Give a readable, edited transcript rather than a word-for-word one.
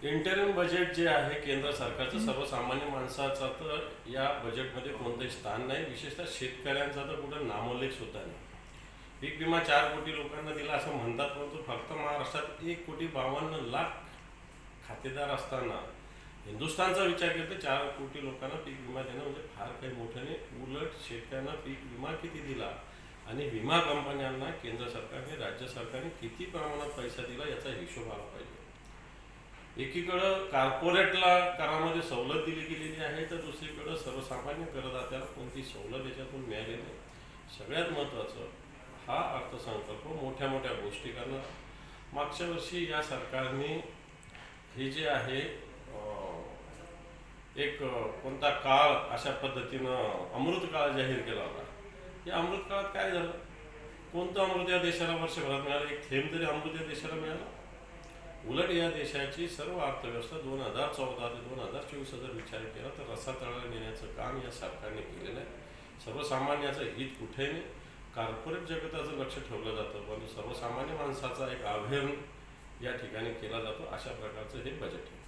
Interim budget जे आहे केंद्र सरकारचं, सर्वसामान्य माणसाचा तर या बजेटमध्ये कोणतंही स्थान नाही. विशेषतः शेतकऱ्यांचा तर कुठं नामोल्लेख सुद्धा नाही. पीक विमा 4 कोटी लोकांना दिला असं म्हणतात, परंतु फक्त महाराष्ट्रात 1,52,00,000 खातेदार असताना हिंदुस्थानचा विचार केला तर 4 कोटी लोकांना पीक विमा देणं म्हणजे फार काही मोठं नाही. उलट शेतकऱ्यांना पीक विमा किती दिला आणि विमा कंपन्यांना केंद्र सरकारने, राज्य सरकारने किती प्रमाणात पैसा दिला याचा हिशोब आला पाहिजे. एकीकडं कॉर्पोरेटला करामध्ये सवलत दिली गेलेली आहे, तर दुसरीकडं सर्वसामान्य करदात्याला कोणती सवलत याच्यातून मिळाली नाही. सगळ्यात महत्त्वाचं, हा अर्थसंकल्प मोठ्या मोठ्या गोष्टी करणं. मागच्या वर्षी या सरकारने हे जे आहे एक कोणता काळ अशा पद्धतीनं अमृत काळ जाहीर केला होता. या अमृत काळात काय झालं? कोणतं अमृत या देशाला वर्षभरात मिळालं? एक थेंब तरी अमृत या देशाला मिळालं? उलट या देशाची सर्व अर्थव्यवस्था 2014 ते 2024 जर विचार केला तर रसातळाला नेण्याचं काम या सरकारने केलेलं आहे. सर्वसामान्याचं हित कुठे नाही, कॉर्पोरेट जगताचं लक्ष ठेवलं जातं, परंतु सर्वसामान्य माणसाचा एक अवहेलना या ठिकाणी केला जातो. अशा प्रकारचं हे बजेट आहे.